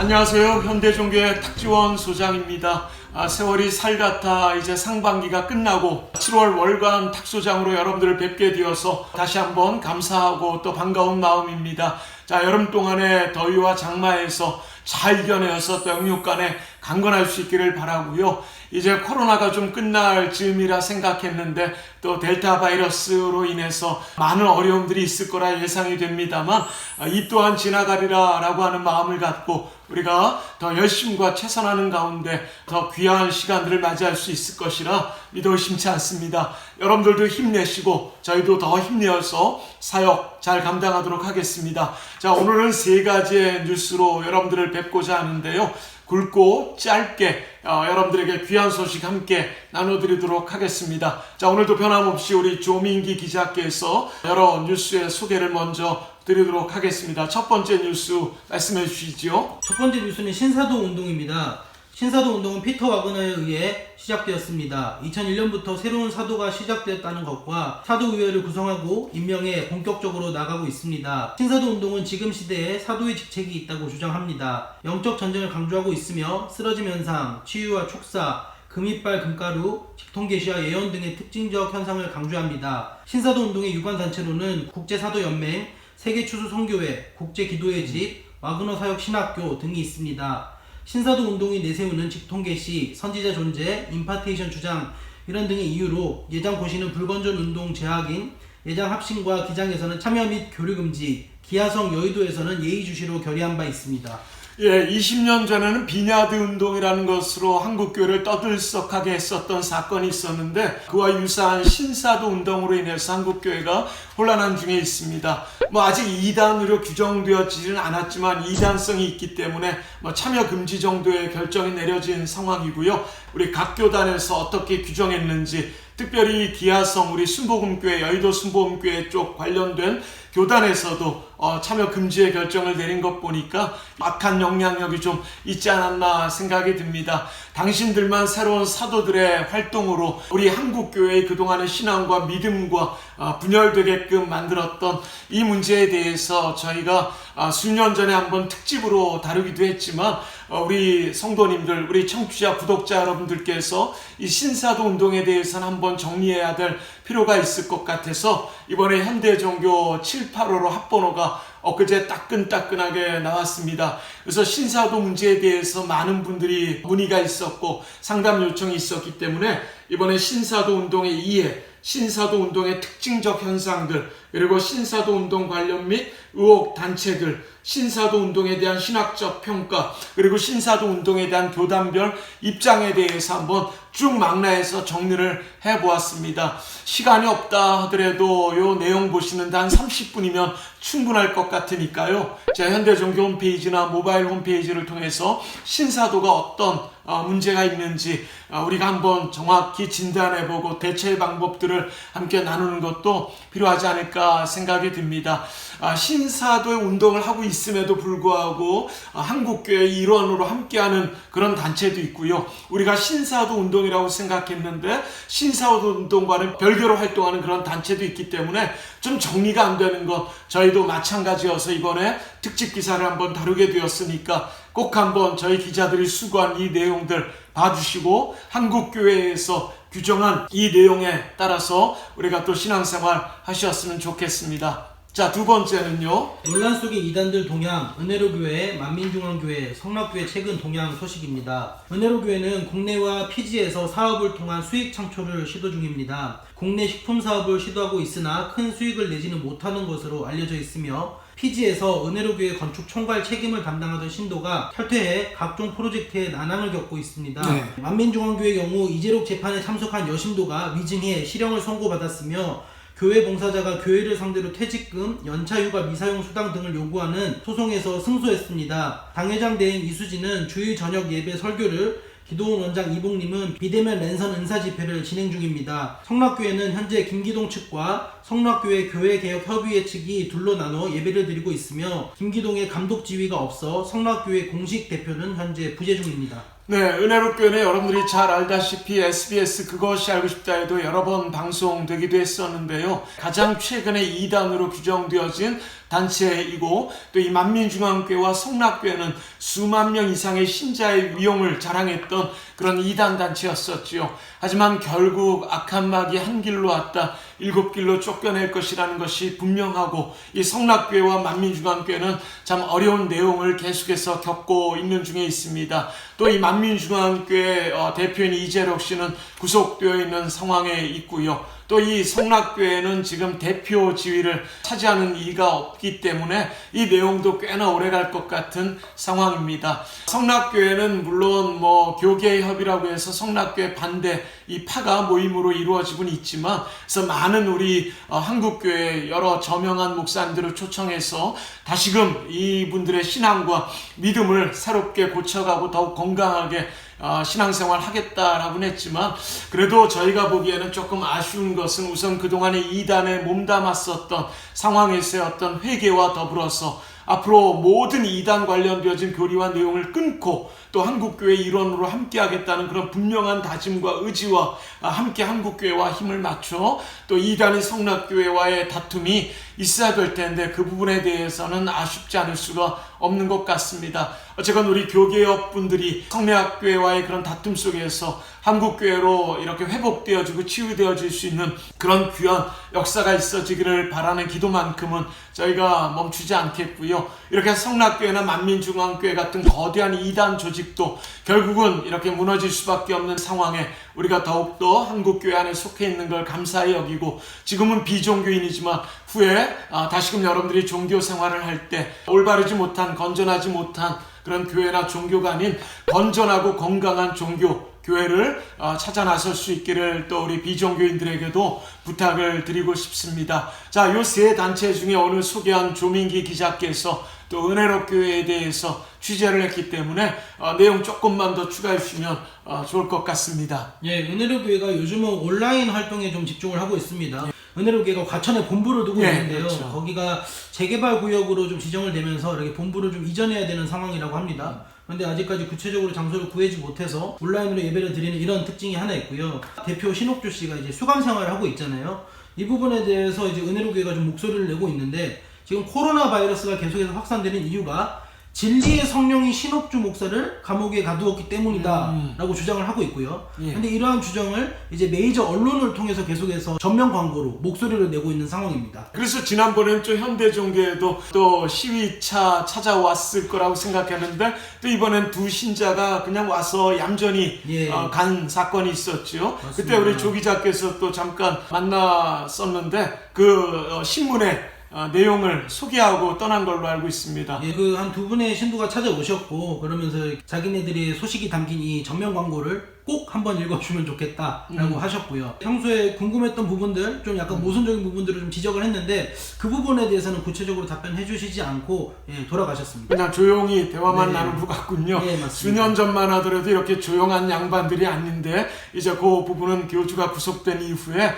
안녕하세요. 현대종교회 탁지원 소장입니다. 세월이 살같아 이제 상반기가 끝나고 7월 월간 탁소장으로 여러분들을 뵙게 되어서 다시 한번 감사하고 또 반가운 마음입니다. 자, 여름 동안의 더위와 장마에서 잘 이겨내어서 또 영육간에 강건할 수 있기를 바라고요. 이제 코로나가 좀 끝날 즈음이라 생각했는데 또 델타 바이러스로 인해서 많은 어려움들이 있을 거라 예상이 됩니다만 이 또한 지나가리라 라고 하는 마음을 갖고 우리가 더 열심과 최선하는 가운데 더 귀한 시간들을 맞이할 수 있을 것이라 믿어 의심치 않습니다. 여러분들도 힘내시고 저희도 더 힘내어서 사역 잘 감당하도록 하겠습니다. 자, 오늘은 세 가지의 뉴스로 여러분들을 뵙고자 하는데요. 굵고 짧게 여러분들에게 귀한 소식 함께 나눠드리도록 하겠습니다. 자, 오늘도 변함없이 우리 조민기 기자께서 여러 뉴스의 소개를 먼저 드리도록 하겠습니다. 첫 번째 뉴스 말씀해 주시죠. 첫 번째 뉴스는 신사도 운동입니다. 신사도 운동은 피터 와그너에 의해 시작되었습니다. 2001년부터 새로운 사도가 시작되었다는 것과 사도의회를 구성하고 임명에 본격적으로 나가고 있습니다. 신사도 운동은 지금 시대에 사도의 직책이 있다고 주장합니다. 영적 전쟁을 강조하고 있으며 쓰러짐 현상, 치유와 축사, 금이빨 금가루, 직통계시와 예언 등의 특징적 현상을 강조합니다. 신사도 운동의 유관단체로는 국제사도연맹, 세계추수선교회, 국제기도의 집, 와그너 사역 신학교 등이 있습니다. 신사도 운동이 내세우는 직통계시, 선지자 존재, 임파테이션 주장 이런 등의 이유로 예장 고시는 불건전 운동 제학인, 예장 합신과 기장에서는 참여 및 교류 금지, 기하성 여의도에서는 예의주시로 결의한 바 있습니다. 20년 전에는 비냐드 운동이라는 것으로 한국교회를 떠들썩하게 했었던 사건이 있었는데 그와 유사한 신사도 운동으로 인해서 한국교회가 혼란한 중에 있습니다. 아직 2단으로 규정되어지지는 않았지만 2단성이 있기 때문에 참여 금지 정도의 결정이 내려진 상황이고요. 우리 각 교단에서 어떻게 규정했는지 특별히 기하성 우리 순복음교회 여의도 순복음교회 쪽 관련된 교단에서도 참여 금지의 결정을 내린 것 보니까 악한 영향력이 좀 있지 않았나 생각이 듭니다. 당신들만 새로운 사도들의 활동으로 우리 한국교회의 그동안의 신앙과 믿음과 분열되게끔 만들었던 이 문제에 대해서 저희가 수년 전에 한번 특집으로 다루기도 했지만 우리 성도님들, 우리 청취자, 구독자 여러분들께서 이 신사도 운동에 대해서는 한번 정리해야 될 필요가 있을 것 같아서 이번에 현대종교 785로 합번호가 엊그제 따끈따끈하게 나왔습니다. 그래서 신사도 문제에 대해서 많은 분들이 문의가 있었고 상담 요청이 있었기 때문에 이번에 신사도 운동의 이해, 신사도 운동의 특징적 현상들, 그리고 신사도 운동 관련 및 의혹 단체들, 신사도 운동에 대한 신학적 평가, 그리고 신사도 운동에 대한 교단별 입장에 대해서 한번 쭉 망라해서 정리를 해보았습니다. 시간이 없다 하더라도 요 내용 보시는데 한 30분이면 충분할 것 같으니까요. 제 현대종교 홈페이지나 모바일 홈페이지를 통해서 신사도가 어떤 문제가 있는지 우리가 한번 정확히 진단해보고 대처의 방법들을 함께 나누는 것도 필요하지 않을까 생각이 듭니다. 신사도의 운동을 하고 있음에도 불구하고 한국교회의 일원으로 함께하는 그런 단체도 있고요. 우리가 신사도 운동이라고 생각했는데 신사도 운동과는 별개로 활동하는 그런 단체도 있기 때문에 좀 정리가 안 되는 것 저희도 마찬가지여서 이번에 특집 기사를 한번 다루게 되었으니까 꼭 한번 저희 기자들이 수고한 이 내용들 봐주시고 한국교회에서 규정한 이 내용에 따라서 우리가 또 신앙생활 하셨으면 좋겠습니다. 자, 두 번째는요. 논란 속의 이단들 동향, 은혜로교회, 만민중앙교회, 성락교회 최근 동향 소식입니다. 은혜로교회는 국내와 피지에서 사업을 통한 수익 창출을 시도 중입니다. 국내 식품 사업을 시도하고 있으나 큰 수익을 내지는 못하는 것으로 알려져 있으며 피지에서 은혜로교회 건축 총괄 책임을 담당하던 신도가 탈퇴해 각종 프로젝트에 난항을 겪고 있습니다. 만민중앙교회의 경우 이재록 재판에 참석한 여신도가 위증해 실형을 선고받았으며 교회 봉사자가 교회를 상대로 퇴직금, 연차휴가 미사용 수당 등을 요구하는 소송에서 승소했습니다. 당회장 대행 이수진은 주일 저녁 예배 설교를, 기도원 원장 이봉님은 비대면 랜선 은사 집회를 진행 중입니다. 성락교회는 현재 김기동 측과 성락교회 교회개혁협의회 측이 둘로 나눠 예배를 드리고 있으며 김기동의 감독 지위가 없어 성락교회 공식 대표는 현재 부재 중입니다. 네, 은혜로 교회는 여러분들이 잘 알다시피 SBS 그것이 알고 싶다에도 여러 번 방송되기도 했었는데요. 가장 최근에 이단으로 규정되어진 단체이고 또 이 만민중앙교회와 성락교회는 수만 명 이상의 신자의 위용을 자랑했던 그런 이단 단체였었지요. 하지만 결국 악한 막이 한 길로 왔다 7길로 쫓겨낼 것이라는 것이 분명하고 이 성락교회와 만민중앙교회는 참 어려운 내용을 계속해서 겪고 있는 중에 있습니다. 또 이 만민중앙교회 대표인 이재록 씨는 구속되어 있는 상황에 있고요. 또 이 성락교회는 지금 대표 지위를 차지하는 이가 없기 때문에 이 내용도 꽤나 오래 갈 것 같은 상황입니다. 성락교회는 물론 교계협이라고 해서 성락교회 반대 이 파가 모임으로 이루어지곤 있지만 그래서 많은 우리 한국교회 여러 저명한 목사님들을 초청해서 다시금 이분들의 신앙과 믿음을 새롭게 고쳐가고 더욱 건강하게 신앙생활 하겠다라고는 했지만 그래도 저희가 보기에는 조금 아쉬운 것은 우선 그동안에 이단에 몸담았었던 상황에서의 어떤 회개와 더불어서 앞으로 모든 이단 관련되어진 교리와 내용을 끊고 또 한국교회 일원으로 함께하겠다는 그런 분명한 다짐과 의지와 함께 한국교회와 힘을 맞춰 또 이단의 성락교회와의 다툼이 있어야 될 텐데 그 부분에 대해서는 아쉽지 않을 수가 없는 것 같습니다. 어쨌건 우리 교계업 분들이 성례학교회와의 그런 다툼 속에서 한국교회로 이렇게 회복되어지고 치유되어질 수 있는 그런 귀한 역사가 있어지기를 바라는 기도만큼은 저희가 멈추지 않겠고요. 이렇게 성락교회나 만민중앙교회 같은 거대한 이단 조직도 결국은 이렇게 무너질 수밖에 없는 상황에 우리가 더욱더 한국교회 안에 속해 있는 걸 감사히 여기고 지금은 비종교인이지만 후에 다시금 여러분들이 종교 생활을 할 때 올바르지 못한 건전하지 못한 그런 교회나 종교가 아닌 건전하고 건강한 종교 교회를 찾아 나설 수 있기를 또 우리 비종교인들에게도 부탁을 드리고 싶습니다. 자, 요 세 단체 중에 오늘 소개한 조민기 기자께서 또 은혜로 교회에 대해서 취재를 했기 때문에 내용 조금만 더 추가해 주시면 좋을 것 같습니다. 예, 은혜로 교회가 요즘은 온라인 활동에 좀 집중을 하고 있습니다. 은혜로 교회가 과천에 본부를 두고 있는데요. 그렇죠. 거기가 재개발 구역으로 좀 지정을 되면서 이렇게 본부를 좀 이전해야 되는 상황이라고 합니다. 그런데 아직까지 구체적으로 장소를 구하지 못해서 온라인으로 예배를 드리는 이런 특징이 하나 있고요. 대표 신옥주 씨가 이제 수감 생활을 하고 있잖아요. 이 부분에 대해서 이제 은혜로 교회가 좀 목소리를 내고 있는데 지금 코로나 바이러스가 계속해서 확산되는 이유가 진리의 성령이 신옥주 목사를 감옥에 가두었기 때문이다 라고 주장을 하고 있고요. 근데 이러한 주장을 이제 메이저 언론을 통해서 계속해서 전면 광고로 목소리를 내고 있는 상황입니다. 그래서 지난번에는 좀 현대종교에도 또 시위차 찾아왔을 거라고 생각했는데 또 이번엔 두 신자가 그냥 와서 얌전히 간 사건이 있었죠. 맞습니다. 그때 우리 조 기자께서 또 잠깐 만났었는데 그 신문에 내용을 소개하고 떠난 걸로 알고 있습니다. 예, 그 한 두 분의 신부가 찾아오셨고 그러면서 자기네들의 소식이 담긴 이 전면 광고를 꼭 한번 읽어주면 좋겠다라고 하셨고요. 평소에 궁금했던 부분들, 좀 약간 모순적인 부분들을 좀 지적을 했는데 그 부분에 대해서는 구체적으로 답변해 주시지 않고 돌아가셨습니다. 그냥 조용히 대화만 나눈 것 같군요. 네, 맞습니다. 수년 전만 하더라도 이렇게 조용한 양반들이 아닌데 이제 그 부분은 교주가 구속된 이후에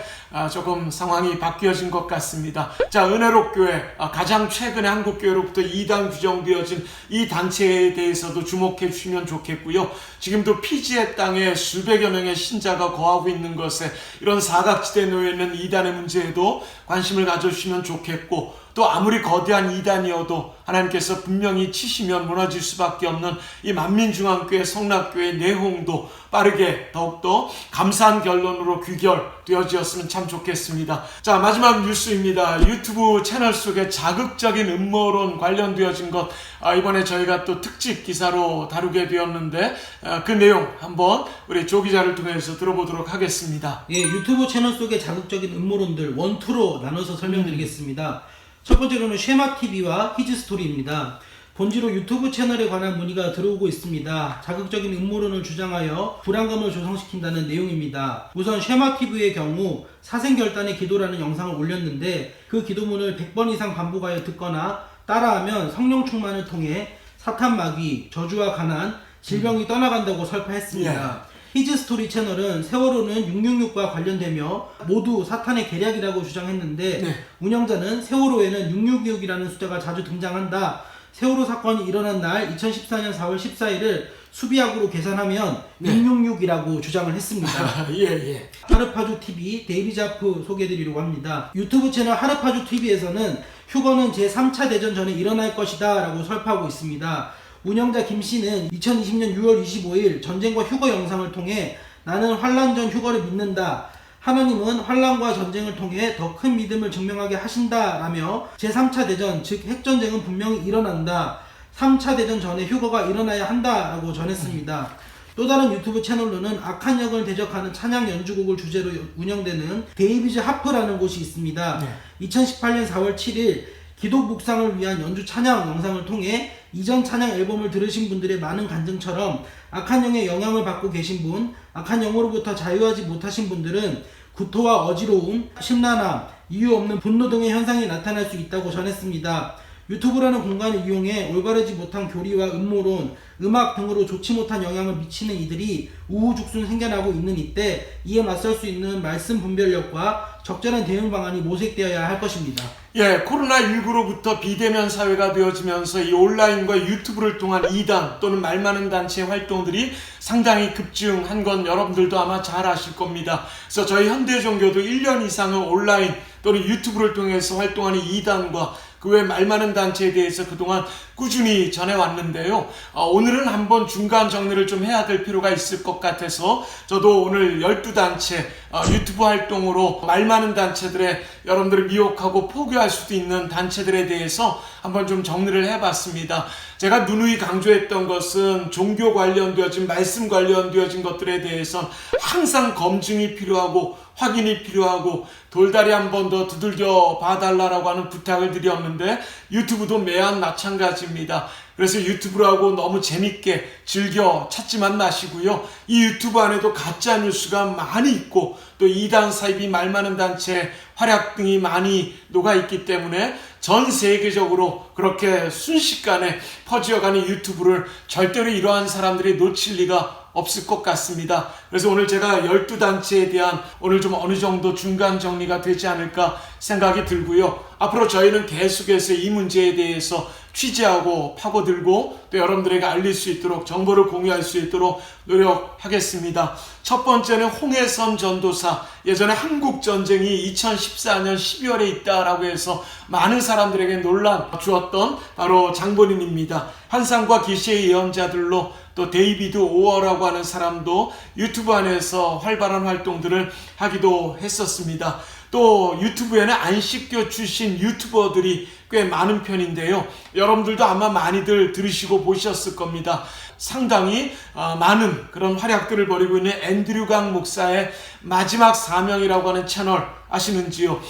조금 상황이 바뀌어진 것 같습니다. 자, 은혜롭교회 가장 최근에 한국교회로부터 이단 규정되어진 이 단체에 대해서도 주목해 주시면 좋겠고요. 지금도 피지의 땅에 수백여 명의 신자가 거하고 있는 것에 이런 사각지대에 놓여있는 이단의 문제에도 관심을 가져주시면 좋겠고 또 아무리 거대한 이단이어도 하나님께서 분명히 치시면 무너질 수밖에 없는 이 만민중앙교회 성락교회 내홍도 빠르게 더욱더 감사한 결론으로 귀결되어지었으면 참 좋겠습니다. 자, 마지막 뉴스입니다. 유튜브 채널 속에 자극적인 음모론 관련되어진 것 이번에 저희가 또 특집 기사로 다루게 되었는데 그 내용 한번 우리 조 기자를 통해서 들어보도록 하겠습니다. 예, 유튜브 채널 속의 자극적인 음모론들 원투로 나눠서 설명드리겠습니다. 첫 번째로는 쉐마TV와 히즈스토리입니다. 본지로 유튜브 채널에 관한 문의가 들어오고 있습니다. 자극적인 음모론을 주장하여 불안감을 조성시킨다는 내용입니다. 우선 쉐마TV의 경우 사생결단의 기도라는 영상을 올렸는데 그 기도문을 100번 이상 반복하여 듣거나 따라하면 성령 충만을 통해 사탄 마귀, 저주와 가난, 질병이 떠나간다고 설파했습니다. 히즈스토리 채널은 세월호는 666과 관련되며 모두 사탄의 계략이라고 주장했는데 운영자는 세월호에는 666이라는 숫자가 자주 등장한다. 세월호 사건이 일어난 날 2014년 4월 14일을 수비학으로 계산하면 네. 666이라고 주장을 했습니다. 예. 하르파주 TV 데이비 자프 소개해드리려고 합니다. 유튜브 채널 하르파주 TV에서는 휴거는 제3차 대전 전에 일어날 것이다 라고 설파하고 있습니다. 운영자 김 씨는 2020년 6월 25일 전쟁과 휴거 영상을 통해 나는 환란 전 휴거를 믿는다. 하나님은 환란과 전쟁을 통해 더 큰 믿음을 증명하게 하신다 라며 제3차 대전 즉 핵전쟁은 분명히 일어난다. 3차 대전 전에 휴거가 일어나야 한다 라고 전했습니다. 또 다른 유튜브 채널로는 악한 영을 대적하는 찬양 연주곡을 주제로 운영되는 데이비즈 하프라는 곳이 있습니다. 2018년 4월 7일 기독 묵상을 위한 연주 찬양 영상을 통해 이전 찬양 앨범을 들으신 분들의 많은 간증처럼 악한 영의 영향을 받고 계신 분, 악한 영으로부터 자유하지 못하신 분들은 구토와 어지러움, 심란함, 이유 없는 분노 등의 현상이 나타날 수 있다고 전했습니다. 유튜브라는 공간을 이용해 올바르지 못한 교리와 음모론, 음악 등으로 좋지 못한 영향을 미치는 이들이 우후죽순 생겨나고 있는 이때 이에 맞설 수 있는 말씀 분별력과 적절한 대응 방안이 모색되어야 할 것입니다. 예, 코로나19로부터 비대면 사회가 되어지면서 이 온라인과 유튜브를 통한 이단 또는 말 많은 단체의 활동들이 상당히 급증한 건 여러분들도 아마 잘 아실 겁니다. 그래서 저희 현대종교도 1년 이상을 온라인 또는 유튜브를 통해서 활동하는 이단과 그 외 말 많은 단체에 대해서 그동안 꾸준히 전해왔는데요. 오늘은 한번 중간 정리를 좀 해야 될 필요가 있을 것 같아서 저도 오늘 12단체 유튜브 활동으로 말 많은 단체들의 여러분들을 미혹하고 포교할 수도 있는 단체들에 대해서 한번 좀 정리를 해봤습니다. 제가 누누이 강조했던 것은 종교 관련되어진 말씀 관련되어진 것들에 대해서는 항상 검증이 필요하고 확인이 필요하고 돌다리 한 번 더 두들겨 봐달라고 하는 부탁을 드렸는데 유튜브도 매한 마찬가지입니다. 그래서 유튜브라고 너무 재밌게 즐겨 찾지만 마시고요. 이 유튜브 안에도 가짜 뉴스가 많이 있고 또 이단 사이비 말 많은 단체 활약 등이 많이 녹아있기 때문에 전 세계적으로 그렇게 순식간에 퍼지어가는 유튜브를 절대로 이러한 사람들이 놓칠 리가 없을 것 같습니다. 그래서 오늘 제가 12단체에 대한 오늘 좀 어느 정도 중간 정리가 되지 않을까 생각이 들고요. 앞으로 저희는 계속해서 이 문제에 대해서 취재하고 파고들고 또 여러분들에게 알릴 수 있도록 정보를 공유할 수 있도록 노력하겠습니다. 첫 번째는 홍해선 전도사, 예전에 한국전쟁이 2014년 12월에 있다라고 해서 많은 사람들에게 논란 주었던 바로 장본인입니다. 환상과 계시의 예언자들로 또 데이비드 오어라고 하는 사람도 유튜브 안에서 활발한 활동들을 하기도 했었습니다. 또 유튜브에는 안식교 출신 유튜버들이 꽤 많은 편인데요. 여러분들도 아마 많이들 들으시고 보셨을 겁니다. 상당히 많은 그런 활약들을 벌이고 있는 앤드류 강 목사의 마지막 사명이라고 하는 채널 아시는지요?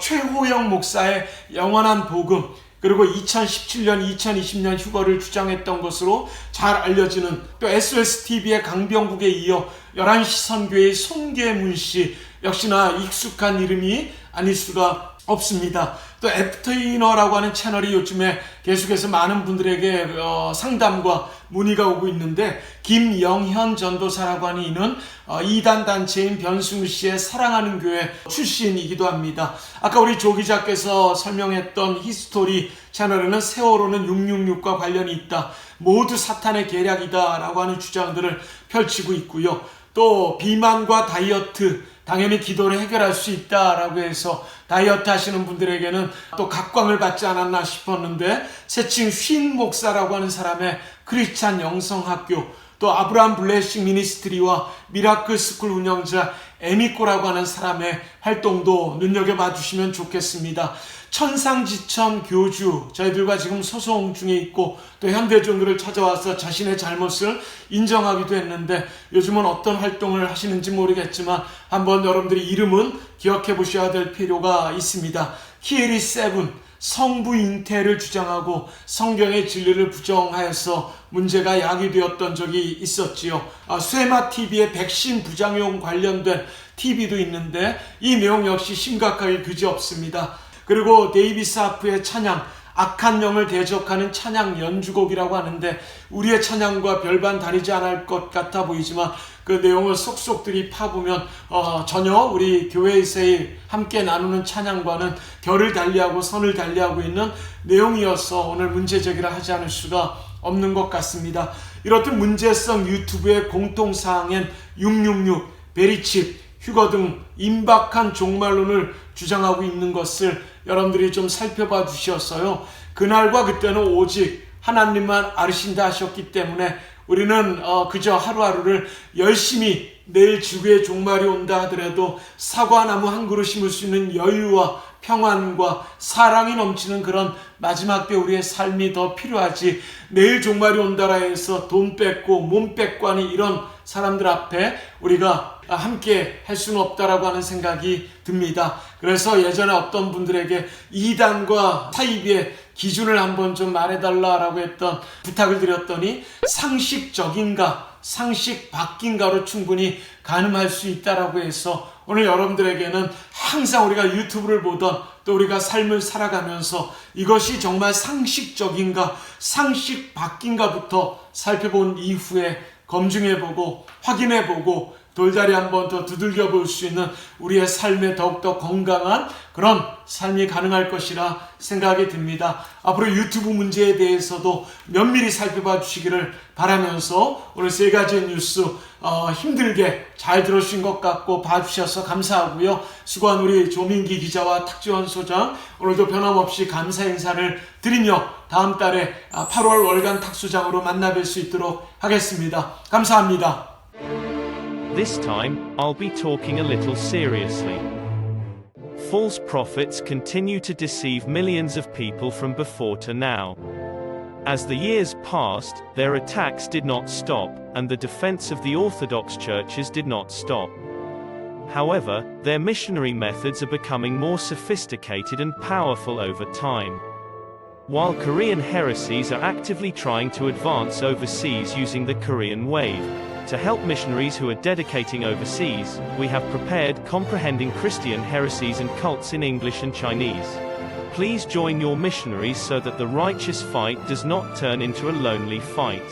최호영 목사의 영원한 복음, 그리고 2017년, 2020년 휴거를 주장했던 것으로 잘 알려지는 또 SOSTV의 강병국에 이어 11시 선교의 손계문 씨, 역시나 익숙한 이름이 아닐 수가 없습니다. 또 애프터이너라고 하는 채널이 요즘에 계속해서 많은 분들에게 상담과 문의가 오고 있는데 김영현 전도사라고 하는 이는 이단 단체인 변승우 씨의 사랑하는 교회 출신이기도 합니다. 아까 우리 조 기자께서 설명했던 히스토리 채널에는 세월호는 666과 관련이 있다, 모두 사탄의 계략이다 라고 하는 주장들을 펼치고 있고요. 또 비만과 다이어트, 당연히 기도를 해결할 수 있다라고 해서 다이어트 하시는 분들에게는 또 각광을 받지 않았나 싶었는데 새칭 쉰 목사라고 하는 사람의 크리스찬 영성학교, 또 아브라함 블레싱 미니스트리와 미라클 스쿨 운영자 에미코라고 하는 사람의 활동도 눈여겨봐 주시면 좋겠습니다. 천상지천 교주, 저희들과 지금 소송 중에 있고 또 현대종교를 찾아와서 자신의 잘못을 인정하기도 했는데 요즘은 어떤 활동을 하시는지 모르겠지만 한번 여러분들이 이름은 기억해 보셔야 될 필요가 있습니다. 키에리 세븐, 성부 잉태를 주장하고 성경의 진리를 부정하여서 문제가 야기되었던 적이 있었지요. 쇠마TV의 백신 부작용 관련된 TV도 있는데 이 내용 역시 심각하게 그지없습니다. 그리고 데이비스 하프의 찬양, 악한 영을 대적하는 찬양 연주곡이라고 하는데 우리의 찬양과 별반 다르지 않을 것 같아 보이지만 그 내용을 쏙쏙들이 파보면 전혀 우리 교회에서의 함께 나누는 찬양과는 결을 달리하고 선을 달리하고 있는 내용이어서 오늘 문제 제기를 하지 않을 수가 없는 것 같습니다. 이렇듯 문제성 유튜브의 공통사항엔 666, 베리칩, 휴거 등 임박한 종말론을 주장하고 있는 것을 여러분들이 좀 살펴봐 주셨어요. 그날과 그때는 오직 하나님만 아르신다 하셨기 때문에 우리는 그저 하루하루를 열심히 내일 지구의 종말이 온다 하더라도 사과나무 한 그루 심을 수 있는 여유와 평안과 사랑이 넘치는 그런 마지막 때 우리의 삶이 더 필요하지, 내일 종말이 온다라 해서 돈 뺏고 몸 뺏고 하는 이런 사람들 앞에 우리가 함께 할 수는 없다라고 하는 생각이 듭니다. 그래서 예전에 어떤 분들에게 이단과 사이비의 기준을 한번 좀 말해달라라고 했던 부탁을 드렸더니 상식적인가 상식 밖인가로 충분히 가늠할 수 있다라고 해서 오늘 여러분들에게는 항상 우리가 유튜브를 보던 또 우리가 삶을 살아가면서 이것이 정말 상식적인가 상식 밖인가부터 살펴본 이후에 검증해보고 확인해보고 돌다리 한번 더 두들겨 볼 수 있는 우리의 삶에 더욱더 건강한 그런 삶이 가능할 것이라 생각이 듭니다. 앞으로 유튜브 문제에 대해서도 면밀히 살펴봐 주시기를 바라면서 오늘 세 가지 뉴스 힘들게 잘 들어주신 것 같고 봐주셔서 감사하고요. 수고한 우리 조민기 기자와 탁지원 소장, 오늘도 변함없이 감사 인사를 드리며 다음 달에 8월 월간 탁수장으로 만나뵐 수 있도록 하겠습니다. 감사합니다. This time, I'll be talking a little seriously. False prophets continue to deceive millions of people from before to now. As the years passed, their attacks did not stop, and the defense of the Orthodox churches did not stop. However, their missionary methods are becoming more sophisticated and powerful over time. While Korean heresies are actively trying to advance overseas using the Korean wave, to help missionaries who are dedicating overseas, we have prepared Comprehending Christian Heresies and Cults in English and Chinese. Please join your missionaries so that the righteous fight does not turn into a lonely fight.